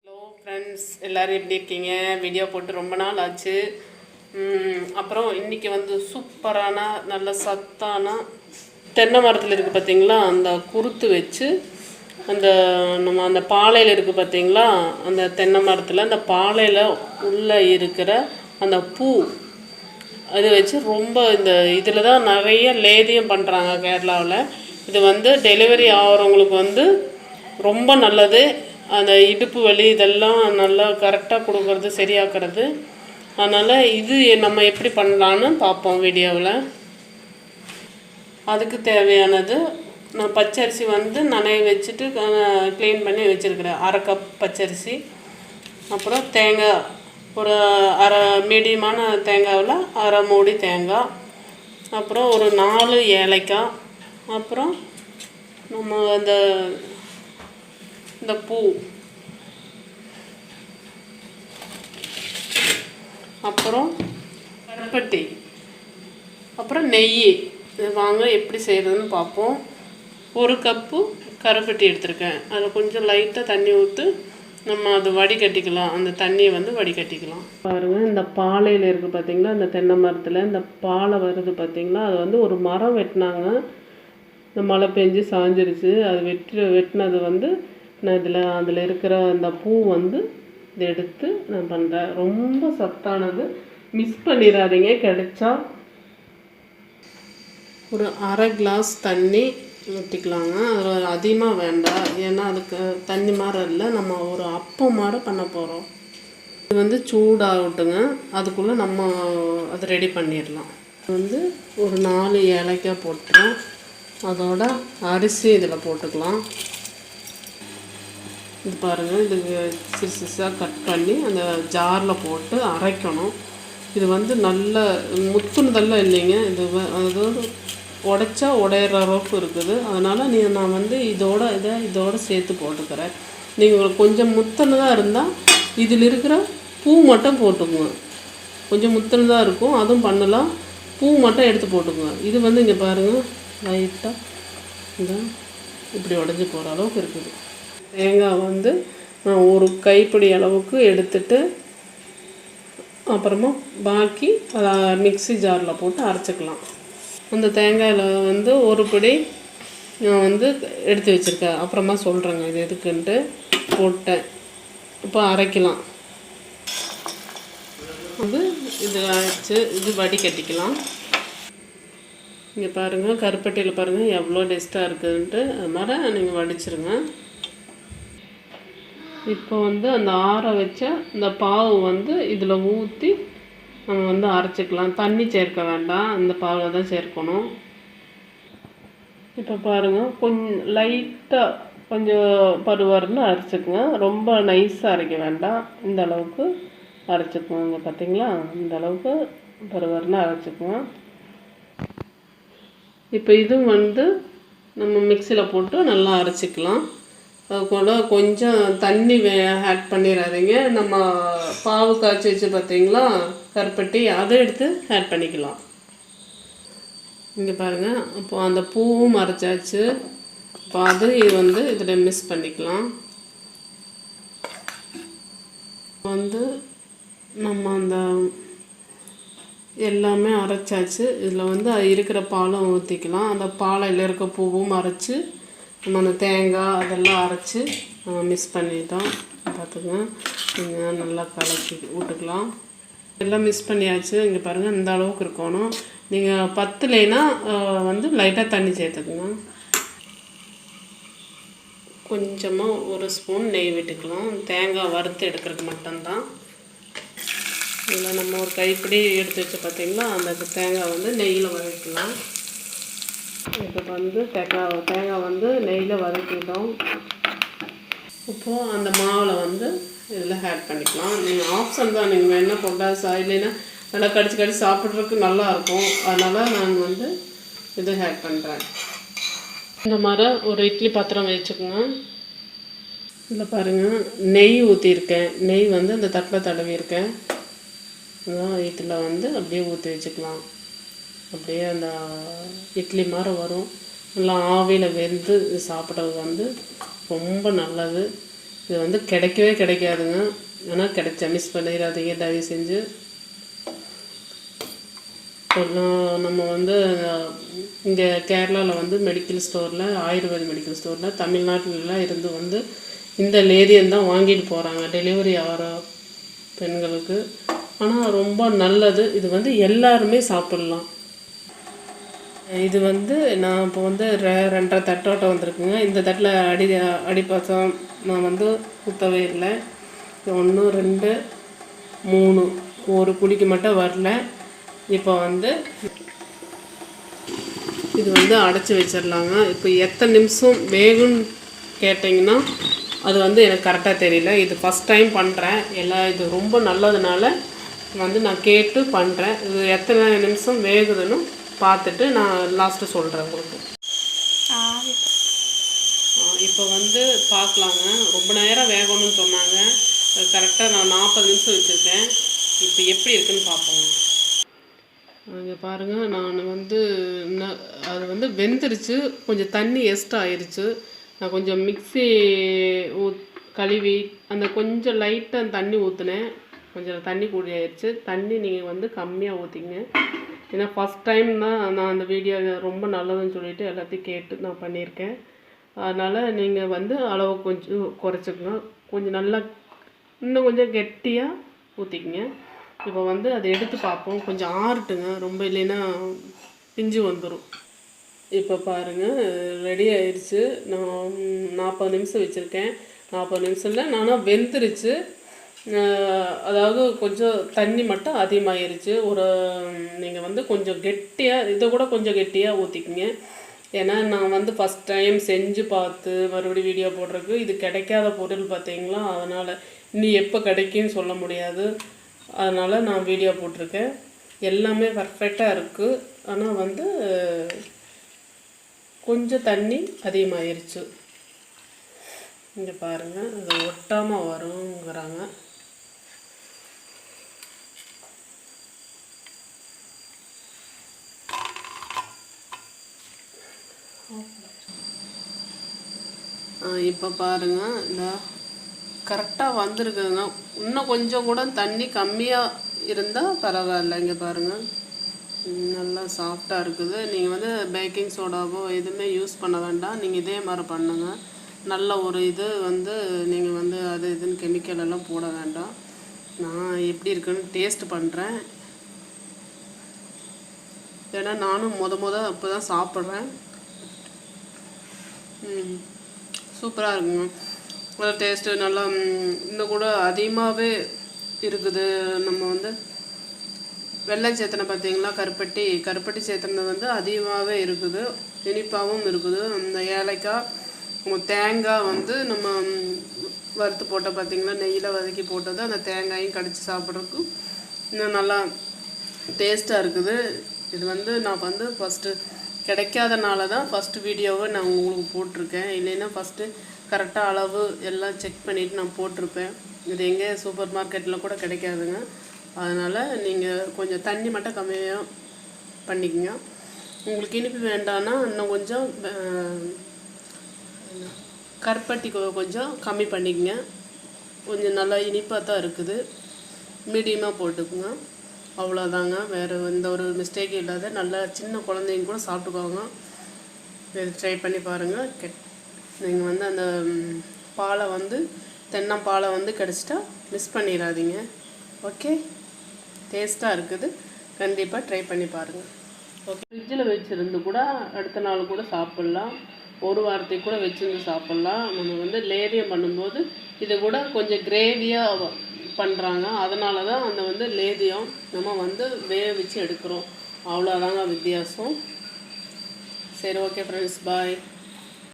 Hello friends, எல்லோரும் எப்படி இருக்கீங்க? வீடியோ போட்டு ரொம்ப நாள் ஆச்சு. அப்புறம் இன்றைக்கி வந்து சூப்பரான நல்ல சத்தான தென்னை மரத்தில் இருக்குது பார்த்தீங்களா, அந்த குருத்து வச்சு அந்த நம்ம அந்த பாலையில் இருக்குது பார்த்தீங்களா, அந்த தென்னை மரத்தில் அந்த பாலையில் உள்ளே இருக்கிற அந்த பூ அது வச்சு ரொம்ப இந்த இதில் தான் நிறைய லேதியம் பண்ணுறாங்க கேரளாவில். இது வந்து டெலிவரி ஆகிறவங்களுக்கு வந்து ரொம்ப நல்லது. அந்த இடுப்பு வலி இதெல்லாம் நல்லா கரெக்டாக கொடுக்கறது, சரியாக்குறது. அதனால் இது நம்ம எப்படி பண்ணலான்னு பார்ப்போம் வீடியோவில். அதுக்கு தேவையானது, நான் பச்சரிசி வந்து நனைய வச்சுட்டு க்ளீன் பண்ணி வச்சுருக்கிறேன். 1/2 கப் பச்சரிசி. அப்புறம் தேங்காய் ஒரு அரை மீடியமான தேங்காவில் அரை மூடி தேங்காய். அப்புறம் ஒரு 4 ஏலக்காய். அப்புறம் நம்ம இந்த பூ, அப்புறம் கருப்பட்டி, அப்புறம் நெய். இது வாங்க எப்படி செய்கிறதுன்னு பார்ப்போம். 1 கப்பு கருப்பட்டி எடுத்திருக்கேன். அதில் கொஞ்சம் லைட்டாக தண்ணி ஊற்றி நம்ம அதை வடிகட்டிக்கலாம். அந்த தண்ணியை வந்து வடிகட்டிக்கலாம். பாருங்கள், இந்த பாலையில் இருக்குது பார்த்தீங்களா, இந்த தென்னை மரத்தில் இந்த பாலை வருது பார்த்தீங்களா, அது வந்து ஒரு மரம் வெட்டினாங்க. இந்த மழை பெஞ்சு சாஞ்சிருச்சு. அது வெட்டினது வந்து நான் அதில் இருக்கிற அந்த பூ வந்து இதை எடுத்து நான் பண்ணுறேன். ரொம்ப சத்தானது, மிஸ் பண்ணிடாதீங்க. கிடைச்சா ஒரு 1/2 கிளாஸ் தண்ணி ஊற்றிக்கலாங்க. அது அதிகமாக வேண்டாம், ஏன்னா அதுக்கு தண்ணி மாதிரி இல்லை, நம்ம ஒரு அப்பம் மாதிரி பண்ண போகிறோம். இது வந்து சூடாகட்டுங்க, அதுக்குள்ளே நம்ம அதை ரெடி பண்ணிடலாம். வந்து ஒரு 4 ஏலக்காய் போட்டுறோம். அதோட அரிசி இதில் போட்டுக்கலாம். இது பாருங்கள், இது சிறுசாக கட் பண்ணி அந்த ஜாரில் போட்டு அரைக்கணும். இது வந்து நல்ல முத்துனதெல்லாம் இல்லைங்க, இது அதாவது உடைச்சா உடையிற அளவுக்கு இருக்குது. அதனால் நான் வந்து இதோட சேர்த்து போட்டுக்கிறேன். நீங்கள் கொஞ்சம் முத்துனதாக இருந்தால் இதில் இருக்கிற பூ மட்டும் போட்டுக்குங்க. கொஞ்சம் முத்துனதாக இருக்கும், அதுவும் பண்ணலாம். பூ மட்டும் எடுத்து போட்டுக்குங்க. இது வந்து இங்கே பாருங்கள், லைட்டாக இந்த இப்படி உடஞ்சி போகிற அளவுக்கு இருக்குது. தேங்காய் வந்து நான் ஒரு கைப்பிடி அளவுக்கு எடுத்துட்டு அப்புறமா பாக்கி அதை மிக்ஸி ஜாரில் போட்டு அரைச்சிக்கலாம். அந்த தேங்காயில் வந்து ஒரு பிடி நான் வந்து எடுத்து வச்சுருக்கேன். அப்புறமா சொல்கிறேங்க இது எதுக்குன்ட்டு. போட்டேன். இப்போ அரைக்கலாம். இது அரைச்சி இது வடிகட்டிக்கலாம். இங்கே பாருங்கள், கருப்பட்டியில் பாருங்கள் எவ்வளோ டேஸ்ட்டாக இருக்குதுன்ட்டு. அது மாதிரி நீங்கள் வடிச்சிருங்க. இப்போ வந்து அந்த ஆற வச்ச இந்த பாவு வந்து இதில் ஊற்றி நம்ம வந்து அரைச்சிக்கலாம். தண்ணி சேர்க்க வேண்டாம், இந்த பாவை தான் சேர்க்கணும். இப்போ பாருங்கள், கொஞ்சம் லைட்டாக கொஞ்சம் பருவருன்னு அரைச்சிக்குங்க. ரொம்ப நைஸாக அரைக்க வேண்டாம், இந்த அளவுக்கு அரைச்சிக்குவோங்க. பார்த்தீங்களா, இந்த அளவுக்கு பருவருன்னு அரைச்சிக்குவோம். இப்போ இதுவும் வந்து நம்ம மிக்சியில் போட்டு நல்லா அரைச்சிக்கலாம். அது கூட கொஞ்சம் தண்ணி ஆட் பண்ணிடாதீங்க. நம்ம பாவு காய்ச்சி வச்சு பார்த்தீங்களா கருப்பட்டி, அதை எடுத்து ஆட் பண்ணிக்கலாம். இங்கே பாருங்கள், அப்போ அந்த பூவும் அரைச்சாச்சு. இப்போ அது வந்து இதில் மிக்ஸ் பண்ணிக்கலாம். வந்து நம்ம அந்த எல்லாமே அரைச்சாச்சு. இதில் வந்து இருக்கிற பாலும் ஊற்றிக்கலாம். அந்த பாலையில் இருக்க பூவும் அரைச்சி நம்ம அந்த தேங்காய் அதெல்லாம் அரைச்சி நம்ம மிக்ஸ் பண்ணிட்டோம். பார்த்துங்க, நீங்கள் நல்லா கலக்கி விட்டுக்கலாம். எல்லாம் மிக்ஸ் பண்ணியாச்சு. இங்கே பாருங்கள், இந்த அளவுக்கு இருக்கணும். நீங்கள் பத்தலைன்னா வந்து லைட்டாக தண்ணி சேர்த்துக்குங்க. கொஞ்சமாக 1 ஸ்பூன் நெய் விட்டுக்கலாம். தேங்காய் வறுத்து எடுக்கிறதுக்கு மட்டும்தான். இதில் நம்ம ஒரு கைப்பிடி எடுத்து வச்சு பார்த்தீங்களா, அந்த தேங்காய் வந்து நெய்யில் வதக்கலாம். இப்போ வந்து தேங்காய் வந்து நெய்யில் வதக்கிட்டோம். இப்போது அந்த மாவில் வந்து இதில் ஆட் பண்ணிக்கலாம். நீங்கள் ஆப்ஷன் தான், நீங்கள் வேணால் போட்டால் இல்லைன்னா நல்லா கடிச்சு சாப்பிட்றதுக்கு நல்லாயிருக்கும். அதனால் நான் வந்து இது ஆட் பண்ணுறேன். இந்த மாதிரி ஒரு இட்லி பாத்திரம் வச்சுக்கோங்க. இதில் பாருங்கள், நெய் ஊற்றிருக்கேன். நெய் வந்து அந்த தட்டில் தடவிருக்கேன். இதில் வந்து அப்படியே ஊற்றி வச்சுக்கலாம். அப்படியே அந்த இட்லி மாதிரி வரும். நல்லா ஆவியில் வெந்து சாப்பிட்றது வந்து ரொம்ப நல்லது. இது வந்து கிடைக்கவே கிடைக்காதுங்க. ஆனால் கிடைச்சா மிஸ் பண்ணிடாதீங்க தயவு செஞ்சு. நம்ம வந்து இங்கே கேரளாவில் வந்து மெடிக்கல் ஸ்டோரில், ஆயுர்வேத மெடிக்கல் ஸ்டோரில் தமிழ்நாட்டிலலாம் இருந்து வந்து இந்த லேதியம் தான் வாங்கிட்டு போகிறாங்க டெலிவரி ஆகிற பெண்களுக்கு. ஆனால் ரொம்ப நல்லது. இது வந்து எல்லாருமே சாப்பிட்லாம். இது வந்து நான் இப்போ வந்து 2.5 தட்டோட்டம் வந்திருக்குங்க. இந்த தட்டில் அடிப்பாசம் நான் வந்து ஊற்றவே இல்லை. 1 2 3 ஒரு குடிக்கு மட்டும் வரல. இப்போ வந்து இது வந்து அடைச்சி வச்சிடலாங்க. இப்போ எத்தனை நிமிஷம் வேகும்னு கேட்டிங்கன்னா அது வந்து எனக்கு கரெக்டாக தெரியல. இது ஃபஸ்ட் டைம் பண்ணுறேன். இது ரொம்ப நல்லதுனால வந்து நான் கேட்டு பண்ணுறேன். இது எத்தனை நிமிஷம் வேகுதுன்னு பார்த்துட்டு நான் லாஸ்ட்டு சொல்கிறேன் உங்களுக்கு. இப்போ வந்து பார்க்கலாங்க. ரொம்ப நேரம் வேகணும்னு சொன்னாங்க. கரெக்டாக நான் 40 நிமிஷம் வச்சுருக்கேன். இப்போ எப்படி இருக்குதுன்னு பார்ப்போங்க. இங்கே பாருங்கள், நான் வந்து அது வந்து வெந்துருச்சு. கொஞ்சம் தண்ணி எக்ஸ்ட்ரா ஆயிடுச்சு. நான் கொஞ்சம் மிக்ஸி கழுவி அந்த கொஞ்சம் லைட்டாக தண்ணி ஊற்றினேன். கொஞ்சம் தண்ணி கூடி ஆயிடுச்சு. தண்ணி நீங்கள் வந்து கம்மியாக ஊற்றிங்க. ஏன்னா ஃபஸ்ட் டைம் தான் நான் அந்த வீடியோ ரொம்ப நல்லதுன்னு சொல்லிவிட்டு எல்லாத்தையும் கேட்டு நான் பண்ணியிருக்கேன். அதனால் நீங்கள் வந்து அளவு கொஞ்சம் குறைச்சிக்கங்க. கொஞ்சம் நல்லா இன்னும் கொஞ்சம் கெட்டியாக ஊற்றிக்கிங்க. இப்போ வந்து அதை எடுத்து பார்ப்போம். கொஞ்சம் ஆறட்டுங்க, ரொம்ப இல்லைன்னா பிஞ்சு வந்துடும். இப்போ பாருங்கள், ரெடி ஆயிடுச்சு. நான் 40 நிமிஷம் வச்சுருக்கேன். 40 நிமிஷம் இல்லை, நானும் வெந்துருச்சு. அதாவது கொஞ்சம் தண்ணி மட்டும் அதிகமாகிருச்சு. நீங்கள் வந்து கொஞ்சம் கெட்டியாக, இதை கூட கொஞ்சம் கெட்டியாக ஊற்றிக்கிங்க. ஏன்னா நான் வந்து ஃபஸ்ட் டைம் செஞ்சு பார்த்து மறுபடியும் வீடியோ போடுறதுக்கு இது கிடைக்காத பொருள் பார்த்தீங்களா. அதனால் இனி எப்போ கிடைக்குன்னு சொல்ல முடியாது. அதனால் நான் வீடியோ போட்டிருக்கேன். எல்லாமே பர்ஃபெக்டாக இருக்குது. ஆனால் வந்து கொஞ்சம் தண்ணி அதிகமாகிருச்சு. இங்கே பாருங்கள், அது ஒட்டாமல் வருங்கிறாங்க. இப்போ பாருங்கள், இந்த கரெக்டாக வந்திருக்குங்க. இன்னும் கொஞ்சம் கூட தண்ணி கம்மியாக இருந்தால் பரவாயில்ல. இங்கே பாருங்கள், நல்லா சாஃப்டாக இருக்குது. நீங்கள் வந்து பேக்கிங் சோடாவோ எதுவுமே யூஸ் பண்ண வேண்டாம். நீங்கள் இதே மாதிரி பண்ணுங்கள். நல்ல ஒரு இது வந்து நீங்கள் வந்து அது இதுன்னு கெமிக்கல் எல்லாம் போட வேண்டாம். நான் எப்படி இருக்குன்னு டேஸ்ட் பண்ணுறேன். ஏன்னா நானும் இப்போ தான் சாப்பிட்றேன். சூப்பராக இருக்குங்க. நல்லா டேஸ்ட்டு நல்லா இன்னும் கூட அதிகமாகவே இருக்குது. நம்ம வந்து வெள்ளம் சேர்த்தனை பார்த்தீங்களா, கருப்பட்டி சேர்த்தனை வந்து அதிகமாகவே இருக்குது. இனிப்பாகவும் இருக்குது. அந்த ஏலக்காய், தேங்காய் வந்து நம்ம வறுத்து போட்ட பார்த்தீங்களா, நெய்யில் வதக்கி போட்டது, அந்த தேங்காயும் கடித்து சாப்பிட்றதுக்கு இன்னும் நல்லா டேஸ்ட்டாக இருக்குது. இது வந்து நான் வந்து ஃபஸ்ட்டு கிடைக்காதனால தான் ஃபஸ்ட்டு வீடியோவை நான் உங்களுக்கு போட்டிருக்கேன். இல்லைன்னா ஃபஸ்ட்டு கரெக்டாக அளவு எல்லாம் செக் பண்ணிவிட்டு நான் போட்டிருப்பேன். இது எங்கே சூப்பர் மார்க்கெட்டில் கூட கிடைக்காதுங்க. அதனால் நீங்கள் கொஞ்சம் தண்ணி மட்டும் கம்மியாக பண்ணிக்கோங்க. உங்களுக்கு இனிப்பு வேண்டான்னா இன்னும் கொஞ்சம் கருப்பட்டி கொஞ்சம் கம்மி பண்ணிக்கங்க. கொஞ்சம் நல்லா இனிப்பாக தான் இருக்குது. மீடியமாக போட்டுக்குங்க. அவ்வளோதாங்க. வேறு எந்த ஒரு மிஸ்டேக்கும் இல்லாத நல்லா சின்ன குழந்தைங்க கூட சாப்பிட்டுக்குவாங்க. இது ட்ரை பண்ணி பாருங்கள். நீங்கள் வந்து அந்த பாலை வந்து தென்னம்பாலை வந்து கிடச்சிட்டா மிஸ் பண்ணிடாதீங்க. ஓகே, டேஸ்ட்டாக இருக்குது. கண்டிப்பாக ட்ரை பண்ணி பாருங்கள். ஓகே, ஃப்ரிட்ஜில் வச்சுருந்து கூட அடுத்த நாள் கூட சாப்பிட்லாம். ஒரு வாரத்துக்கு கூட வச்சுருந்து சாப்பிட்லாம். நம்ம வந்து லேதியம் பண்ணும்போது இது கூட கொஞ்சம் கிரேவியாக பண்ணுறாங்க. அதனால தான் அந்த வந்து லேதியம் நம்ம வந்து வேவிச்சு எடுக்கிறோம். அவ்வளோதாங்க வித்தியாசம். சரி, ஓகே ஃப்ரெண்ட்ஸ், பாய்.